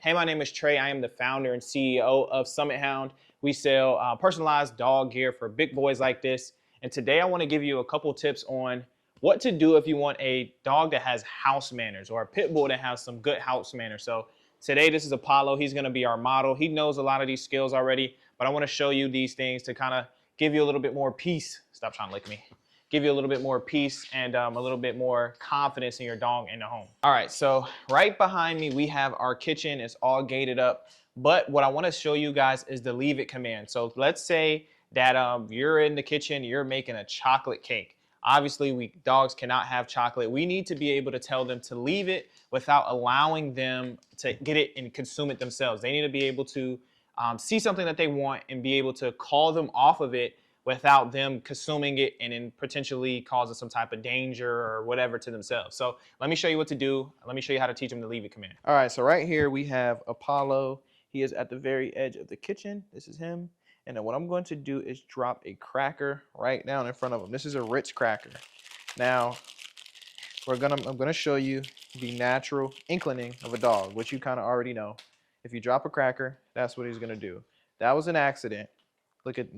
Hey, my name is Trey. I am the founder and CEO of Summit Hound. We sell personalized dog gear for big boys like this. And today I want to give you a couple tips on what to do if you want a dog that has house manners or a pit bull that has some good house manners. So today this is Apollo. He's going to be our model. He knows a lot of these skills already, but I want to show you these things to kind of give you a little bit more peace. Stop trying to lick me. Give you a little bit more peace and a little bit more confidence in your dog in the home. All right, so right behind me, we have our kitchen. It's all gated up. But what I want to show you guys is the leave it command. So let's say that you're in the kitchen, you're making a chocolate cake. Obviously, dogs cannot have chocolate. We need to be able to tell them to leave it without allowing them to get it and consume it themselves. They need to be able to see something that they want and be able to call them off of it without them consuming it and then potentially causing some type of danger or whatever to themselves. So let me show you what to do. Let me show you how to teach them the leave it command. All right, so right here we have Apollo. He is at the very edge of the kitchen. This is him. And then what I'm going to do is drop a cracker right down in front of him. This is a Ritz cracker. Now, I'm gonna show you the natural inclining of a dog, which you kind of already know. If you drop a cracker, that's what he's gonna do. That was an accident. Look at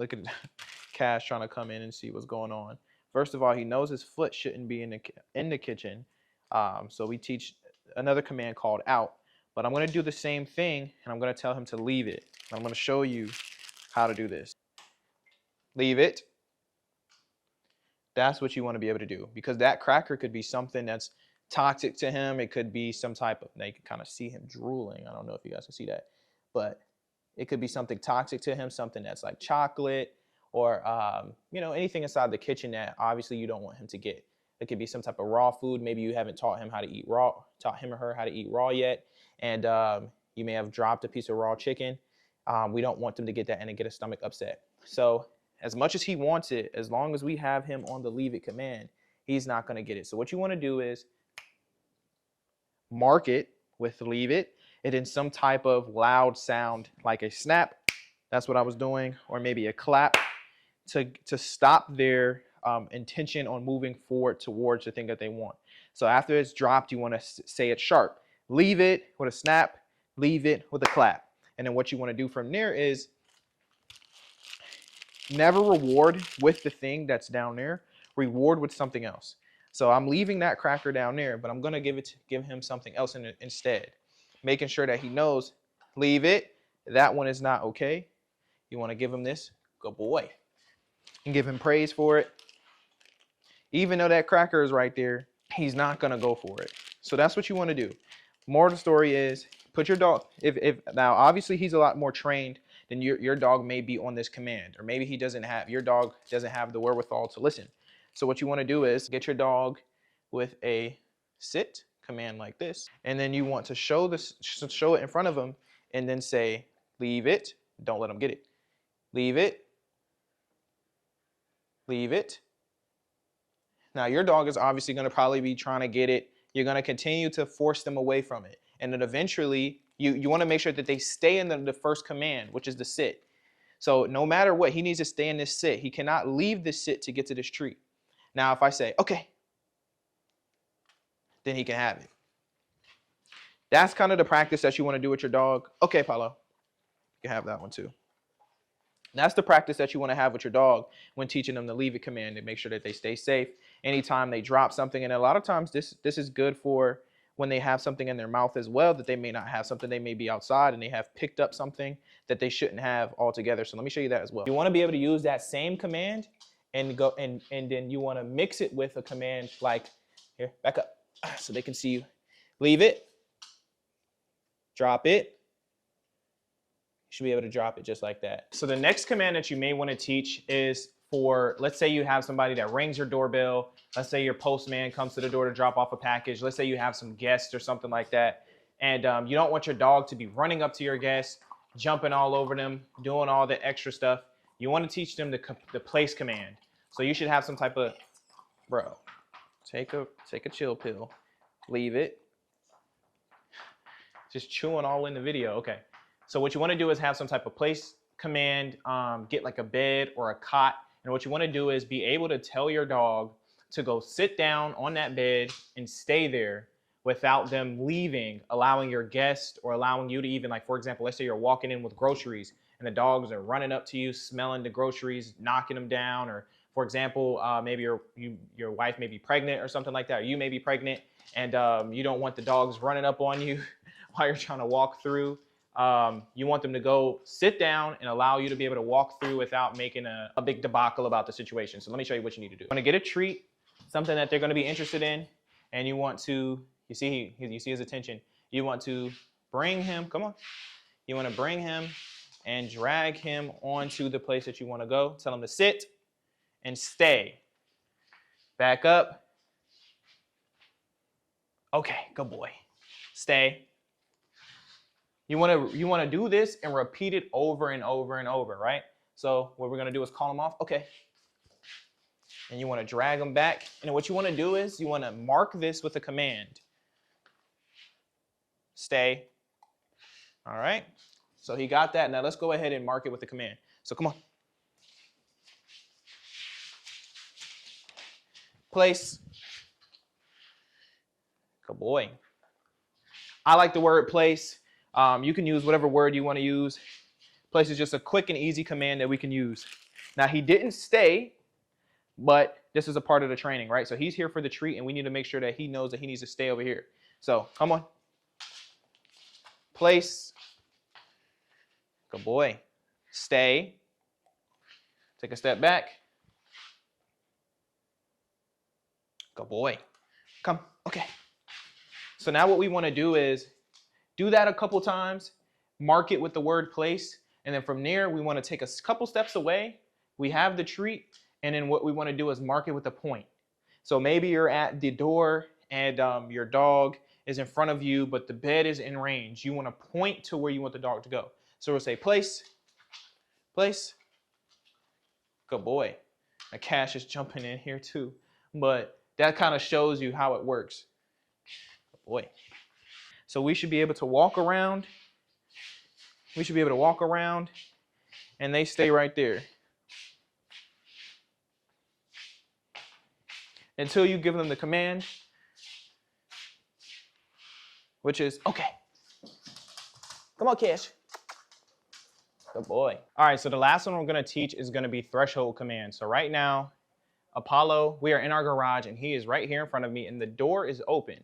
Cash trying to come in and see what's going on. First of all, he knows his foot shouldn't be in the kitchen. So we teach another command called out. But I'm going to do the same thing, and I'm going to tell him to leave it. I'm going to show you how to do this. Leave it. That's what you want to be able to do, because that cracker could be something that's toxic to him. It could be some type of, now you can kind of see him drooling. I don't know if you guys can see that, but it could be something toxic to him, something that's like chocolate, or anything inside the kitchen that obviously you don't want him to get. It could be some type of raw food. Maybe you haven't taught him or her how to eat raw yet, and you may have dropped a piece of raw chicken. We don't want them to get that and to get a stomach upset. So as much as he wants it, as long as we have him on the leave it command, he's not going to get it. So what you want to do is mark it with leave it, and then some type of loud sound like a snap. That's what I was doing, or maybe a clap, to stop their intention on moving forward towards the thing that they want. So after it's dropped, you want to say it sharp. Leave it with a snap, leave it with a clap. And then what you want to do from there is never reward with the thing that's down there. Reward with something else. So I'm leaving that cracker down there, but I'm going to give him something else instead. Making sure that he knows, leave it. That one is not okay. You want to give him this, good boy. And give him praise for it. Even though that cracker is right there, he's not gonna go for it. So that's what you want to do. More of the story is, put your dog, if now obviously he's a lot more trained than your dog may be on this command, or maybe your dog doesn't have the wherewithal to listen. So what you want to do is get your dog with a sit command like this, and then you want to show it in front of him, and then say, leave it, don't let him get it. Leave it. Leave it. Now your dog is obviously going to probably be trying to get it. You're going to continue to force them away from it. And then eventually you want to make sure that they stay in the first command, which is the sit. So no matter what, he needs to stay in this sit. He cannot leave this sit to get to this treat. Now if I say, okay, then he can have it. That's kind of the practice that you want to do with your dog. Okay, Paulo, you can have that one too. That's the practice that you want to have with your dog when teaching them the leave it command, and make sure that they stay safe anytime they drop something. And a lot of times this is good for when they have something in their mouth as well, that they may not have something. They may be outside and they have picked up something that they shouldn't have altogether. So let me show you that as well. You want to be able to use that same command and go and then you want to mix it with a command like, here, back up, so they can see you. Leave it, drop it. Should be able to drop it just like that. So the next command that you may want to teach is for, let's say you have somebody that rings your doorbell. Let's say your postman comes to the door to drop off a package. Let's say you have some guests or something like that. And you don't want your dog to be running up to your guests, jumping all over them, doing all the extra stuff. You want to teach them the place command. So you should have some type of, bro, take a chill pill, leave it. Just chewing all in the video, okay. So what you want to do is have some type of place command, get like a bed or a cot. And what you want to do is be able to tell your dog to go sit down on that bed and stay there without them leaving, allowing your guest or allowing you to even, like, for example, let's say you're walking in with groceries and the dogs are running up to you, smelling the groceries, knocking them down. Or for example, maybe your wife may be pregnant or something like that, or you may be pregnant, and you don't want the dogs running up on you while you're trying to walk through. You want them to go sit down and allow you to be able to walk through without making a big debacle about the situation. So let me show you what you need to do. You want to get a treat, something that they're going to be interested in, and you want to, you see his attention. You want to bring him, come on. You want to bring him and drag him onto the place that you want to go. Tell him to sit and stay. Back up. Okay, good boy. Stay. You want to do this and repeat it over and over and over, right? So what we're going to do is call him off. Okay. And you want to drag him back. And what you want to do is you want to mark this with a command. Stay. All right. So he got that. Now let's go ahead and mark it with the command. So come on. Place. Good boy. I like the word place. You can use whatever word you want to use. Place is just a quick and easy command that we can use. Now he didn't stay, but this is a part of the training, right? So he's here for the treat, and we need to make sure that he knows that he needs to stay over here. So come on. Place. Good boy. Stay. Take a step back. Good boy. Come. Okay. So now what we want to do is do that a couple times, mark it with the word place, and then from there we want to take a couple steps away. We have the treat, and then what we want to do is mark it with a point. So maybe you're at the door and your dog is in front of you, but the bed is in range. You want to point to where you want the dog to go. So we'll say place, place. Good boy. My Cash is jumping in here too, but that kind of shows you how it works. Good boy. So we should be able to walk around. We should be able to walk around, and they stay right there until you give them the command, which is, okay. Come on, Cash. Good boy. All right, so the last one we're going to teach is going to be threshold command. So right now, Apollo, we are in our garage, and he is right here in front of me, and the door is open,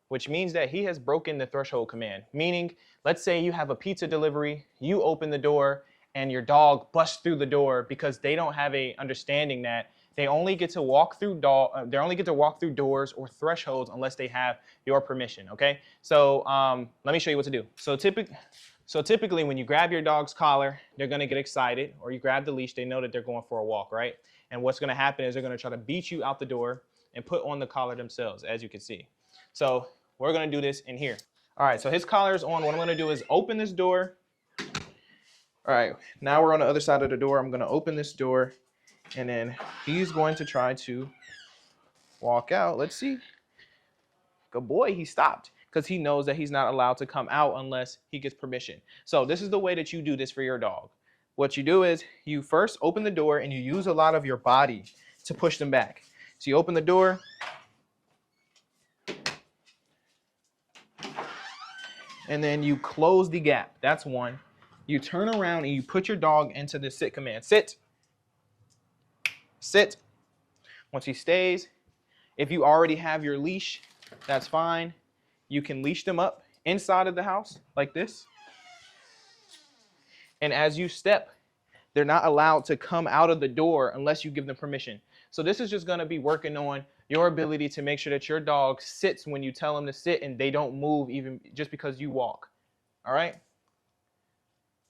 which means that he has broken the threshold command. Meaning, let's say you have a pizza delivery, you open the door, and your dog busts through the door because they don't have a understanding that they only get to walk through doors or thresholds unless they have your permission. Okay, so let me show you what to do. So typically when you grab your dog's collar, they're gonna get excited, or you grab the leash, they know that they're going for a walk, right? And what's gonna happen is they're gonna try to beat you out the door and put on the collar themselves, as you can see. So we're gonna do this in here. All right, so his collar is on. What I'm gonna do is open this door. All right, now we're on the other side of the door. I'm gonna open this door, and then he's going to try to walk out. Let's see. Good boy, he stopped because he knows that he's not allowed to come out unless he gets permission. So this is the way that you do this for your dog. What you do is you first open the door and you use a lot of your body to push them back. So you open the door. And then you close the gap. That's one. You turn around and you put your dog into the sit command. Sit. Sit. Once he stays, if you already have your leash, that's fine. You can leash them up inside of the house like this. And as you step, they're not allowed to come out of the door unless you give them permission. So this is just going to be working on your ability to make sure that your dog sits when you tell them to sit and they don't move even just because you walk. All right?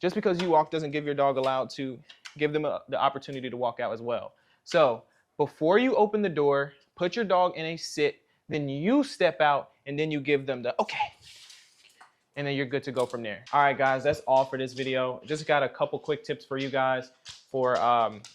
Just because you walk doesn't give your dog allowed to give them the opportunity to walk out as well. So before you open the door, put your dog in a sit, then you step out and then you give them the okay. And then you're good to go from there. All right, guys, that's all for this video. Just got a couple quick tips for you guys for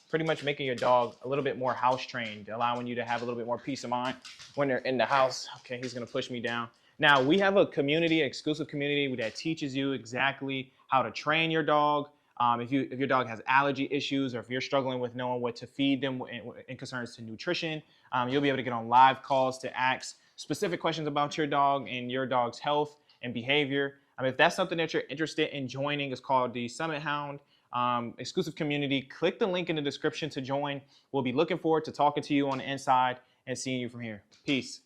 pretty much making your dog a little bit more house trained, allowing you to have a little bit more peace of mind when they're in the house. Okay, he's gonna push me down. Now, we have a community, exclusive community that teaches you exactly how to train your dog. If your dog has allergy issues, or if you're struggling with knowing what to feed them in concerns to nutrition, you'll be able to get on live calls to ask specific questions about your dog and your dog's health and behavior. If that's something that you're interested in joining, it's called the Summit Hound exclusive community. Click the link in the description to join. We'll be looking forward to talking to you on the inside and seeing you from here. Peace.